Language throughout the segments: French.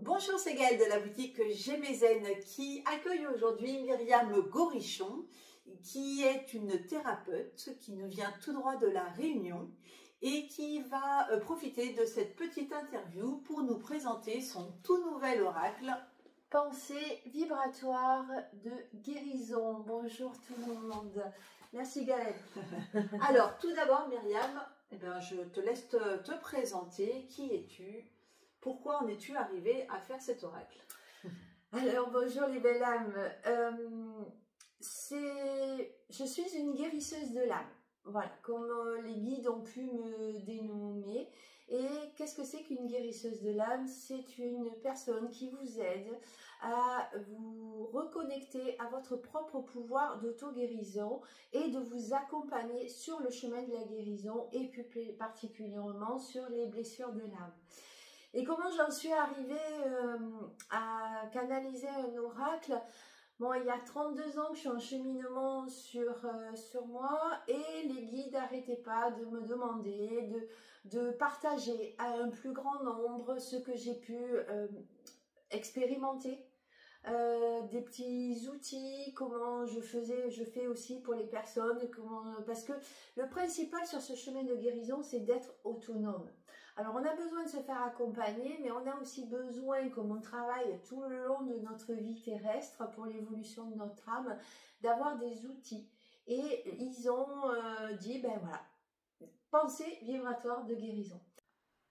Bonjour, c'est Gaëlle de la boutique Gémézen qui accueille aujourd'hui Myriam Gorichon, qui est une thérapeute qui nous vient tout droit de la Réunion et qui va profiter de cette petite interview pour nous présenter son tout nouvel oracle. Pensée vibratoire de guérison. Bonjour tout le monde. Merci Gaëlle. Alors tout d'abord Myriam, je te laisse te présenter. Qui es-tu? Pourquoi en es-tu arrivée à faire cet oracle? Alors bonjour les belles âmes. Je suis une guérisseuse de l'âme. Voilà, comme les guides ont pu me dénommer. Et qu'est-ce que c'est qu'une guérisseuse de l'âme? C'est une personne qui vous aide à vous reconnecter à votre propre pouvoir d'auto-guérison et de vous accompagner sur le chemin de la guérison et plus particulièrement sur les blessures de l'âme. Et comment j'en suis arrivée à canaliser un oracle? Bon, il y a 32 ans que je suis en cheminement sur moi et les guides n'arrêtaient pas de me demander de partager à un plus grand nombre ce que j'ai pu expérimenter. Des petits outils, comment je fais aussi pour les personnes, parce que le principal sur ce chemin de guérison, c'est d'être autonome. Alors on a besoin de se faire accompagner, mais on a aussi besoin, comme on travaille tout le long de notre vie terrestre pour l'évolution de notre âme, d'avoir des outils. Et ils ont dit, ben voilà, pensée vibratoire de guérison.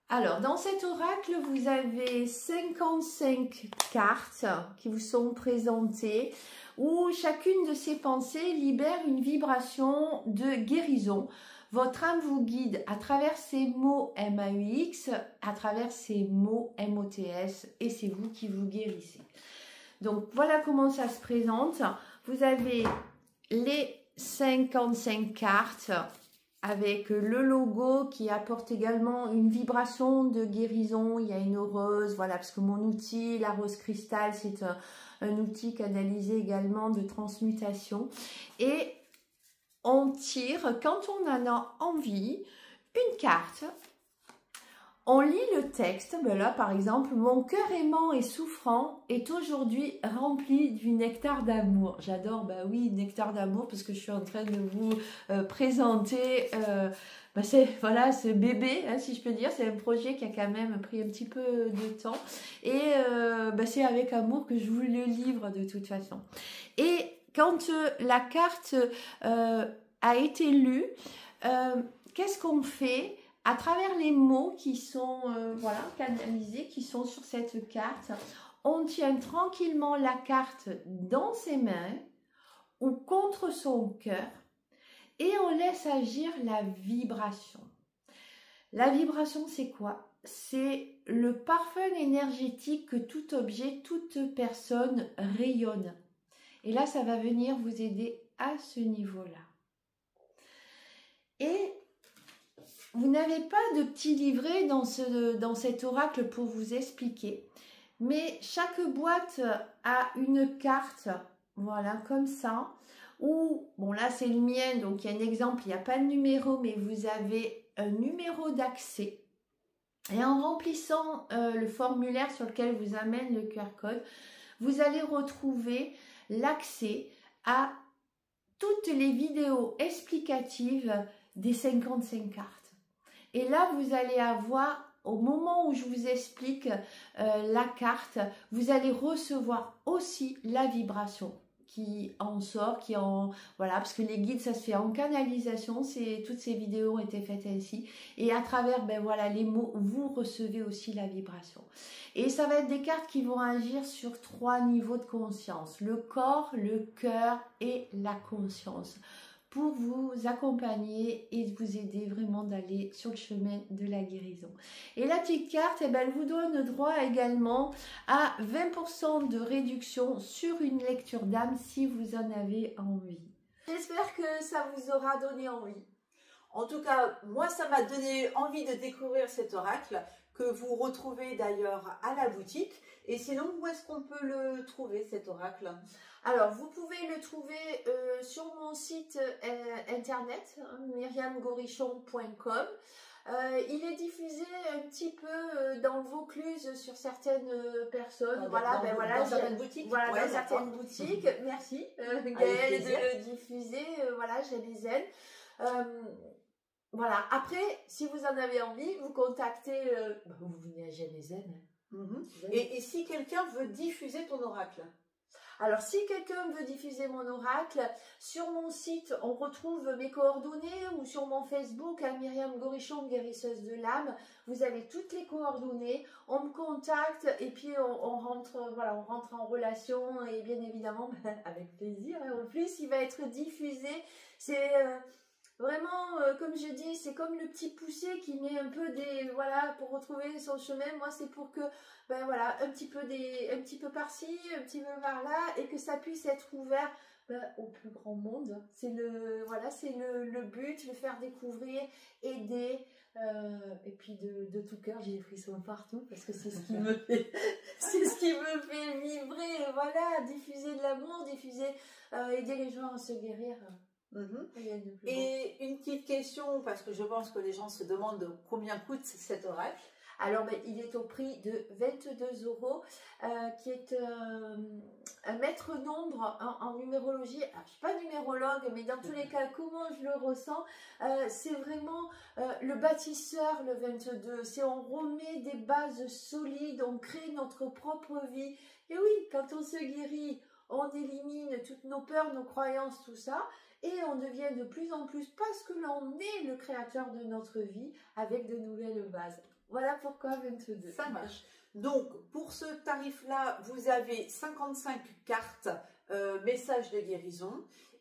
Alors, dans cet oracle, vous avez 55 cartes qui vous sont présentées où chacune de ces pensées libère une vibration de guérison. Votre âme vous guide à travers ces mots MAUX, à travers ces mots MOTS et c'est vous qui vous guérissez. Donc, voilà comment ça se présente. Vous avez les 55 cartes avec le logo qui apporte également une vibration de guérison. Il y a une rose, voilà, parce que mon outil, la rose cristal, c'est un outil canalisé également de transmutation. Et on tire, quand on en a envie, une carte. On lit le texte, ben là par exemple, mon cœur aimant et souffrant est aujourd'hui rempli du nectar d'amour. J'adore, bah oui, nectar d'amour, parce que je suis en train de vous présenter ce bébé, hein, si je peux dire. C'est un projet qui a quand même pris un petit peu de temps. Et c'est avec amour que je vous le livre de toute façon. Et quand la carte a été lue, qu'est-ce qu'on fait ? À travers les mots qui sont canalisés, qui sont sur cette carte, on tient tranquillement la carte dans ses mains ou contre son cœur et on laisse agir la vibration. La vibration, c'est quoi? C'est le parfum énergétique que tout objet, toute personne rayonne. Et là, ça va venir vous aider à ce niveau-là. Et vous n'avez pas de petit livret dans cet oracle pour vous expliquer, mais chaque boîte a une carte, voilà, comme ça, ou, bon là c'est le mien, donc il y a un exemple, il n'y a pas de numéro, mais vous avez un numéro d'accès. Et en remplissant le formulaire sur lequel vous amène le QR code, vous allez retrouver l'accès à toutes les vidéos explicatives des 55 cartes. Et là, vous allez avoir, au moment où je vous explique la carte, vous allez recevoir aussi la vibration qui en sort, voilà, parce que les guides, ça se fait en canalisation, toutes ces vidéos ont été faites ainsi. Et à travers, les mots, vous recevez aussi la vibration. Et ça va être des cartes qui vont agir sur 3 niveaux de conscience, le corps, le cœur et la conscience, pour vous accompagner et vous aider vraiment d'aller sur le chemin de la guérison. Et la petite carte, elle vous donne droit également à 20% de réduction sur une lecture d'âme si vous en avez envie. J'espère que ça vous aura donné envie. En tout cas, moi, ça m'a donné envie de découvrir cet oracle que vous retrouvez d'ailleurs à la boutique. Et sinon, où est-ce qu'on peut le trouver, cet oracle? Alors, vous pouvez le trouver sur mon site internet, myriamgorichon.com. Il est diffusé un petit peu dans le Vaucluse sur certaines personnes. Dans certaines boutiques. Voilà, dans certaines boutiques. Merci Gaëlle de le diffuser. Voilà, j'ai des ailes. Voilà. Après, si vous en avez envie, vous contactez. Vous venez à Génézen. Et si quelqu'un veut diffuser ton oracle? Alors, si quelqu'un veut diffuser mon oracle, sur mon site, on retrouve mes coordonnées ou sur mon Facebook, Myriam Gorichon, guérisseuse de l'âme. Vous avez toutes les coordonnées. On me contacte et puis on rentre, voilà, on rentre en relation et bien évidemment, avec plaisir. Et en plus, il va être diffusé. C'est vraiment, comme je dis, c'est comme le petit poussé qui met un peu des, voilà, pour retrouver son chemin. Moi, c'est pour que, ben voilà, un petit peu par-ci, un petit peu par-là, et que ça puisse être ouvert au plus grand monde. C'est le, voilà, c'est le but, le faire découvrir, aider, et puis de tout cœur, j'ai des frissons partout parce que c'est ce qui me fait, c'est ce qui me fait vibrer. Voilà, diffuser de l'amour, aider les gens à se guérir. Et une petite question, parce que je pense que les gens se demandent combien coûte cet oracle. Alors, il est au prix de 22 €, qui est un maître nombre en numérologie. Alors, je ne suis pas numérologue, mais dans tous les cas, comment je le ressens, c'est vraiment le bâtisseur, le 22. C'est on remet des bases solides, on crée notre propre vie. Et oui, quand on se guérit, on élimine toutes nos peurs, nos croyances, tout ça. Et on devient de plus en plus, parce que l'on est le créateur de notre vie, avec de nouvelles bases. Voilà pourquoi 22. Ça marche. Donc, pour ce tarif-là, vous avez 55 cartes messages de guérison.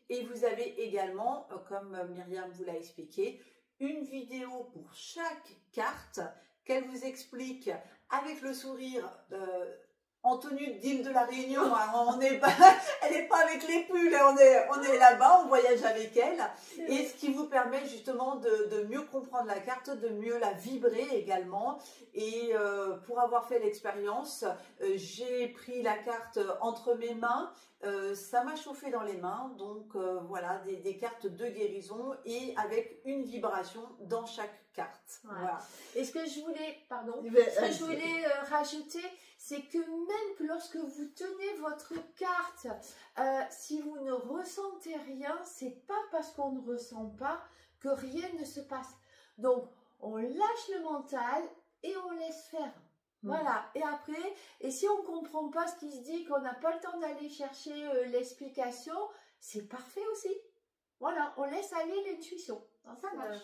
Et vous avez également, comme Myriam vous l'a expliqué, une vidéo pour chaque carte qu'elle vous explique avec le sourire en tenue d'île de la Réunion. Alors, elle n'est pas avec les pulls, on est là-bas, on voyage avec elle. Et ce qui vous permet justement de mieux comprendre la carte, de mieux la vibrer également. Et pour avoir fait l'expérience, j'ai pris la carte entre mes mains. Ça m'a chauffé dans les mains, donc voilà, des cartes de guérison et avec une vibration dans chaque carte. Ouais. Voilà. Et ce que je voulais, rajouter, c'est que même que lorsque vous tenez votre carte, si vous ne ressentez rien, c'est pas parce qu'on ne ressent pas que rien ne se passe. Donc, on lâche le mental et on laisse faire. Voilà, et après, et si on ne comprend pas ce qui se dit, qu'on n'a pas le temps d'aller chercher l'explication, c'est parfait aussi. Voilà, on laisse aller l'intuition. Ça marche.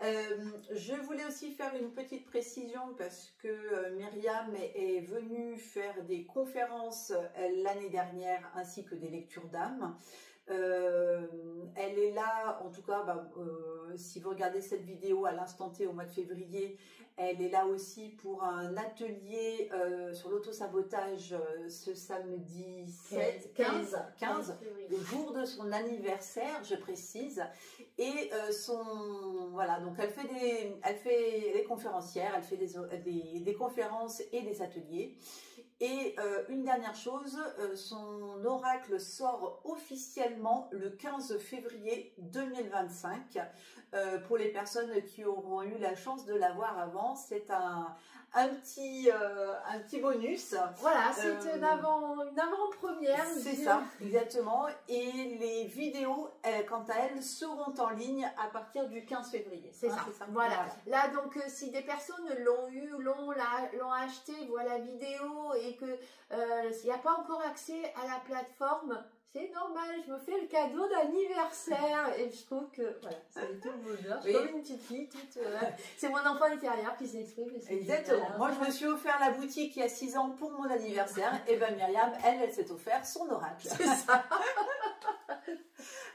Je voulais aussi faire une petite précision parce que Myriam est venue faire des conférences l'année dernière ainsi que des lectures d'âme. Elle est là, en tout cas, si vous regardez cette vidéo à l'instant T au mois de février, elle est là aussi pour un atelier sur l'autosabotage ce samedi 15, le jour de son anniversaire, je précise. Et voilà, donc elle fait des conférencières, elle fait des conférences et des ateliers. Et une dernière chose, son oracle sort officiellement le 15 février 2025. Pour les personnes qui auront eu la chance de l'avoir avant, c'est un petit bonus. Voilà, c'est une avant-première. C'est ça, exactement. Et les vidéos, quant à elles, seront en ligne à partir du 15 février. C'est ça. Voilà. Là, donc, si des personnes l'ont eu, l'ont acheté, voient la vidéo et que s'il n'y a pas encore accès à la plateforme, c'est normal, je me fais le cadeau d'anniversaire et je trouve que voilà, c'est tout le bonheur. Je suis comme une petite fille, c'est mon enfant intérieur qui s'exprime. Exactement. Moi, je me suis offert la boutique il y a 6 ans pour mon anniversaire. Et bien Myriam, elle s'est offert son oracle. C'est ça.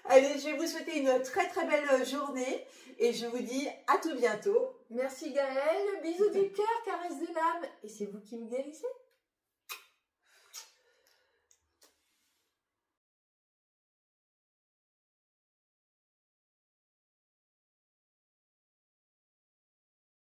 Allez, je vais vous souhaiter une très très belle journée et je vous dis à tout bientôt. Merci Gaëlle, bisous du cœur, caresse de l'âme et c'est vous qui me guérissez.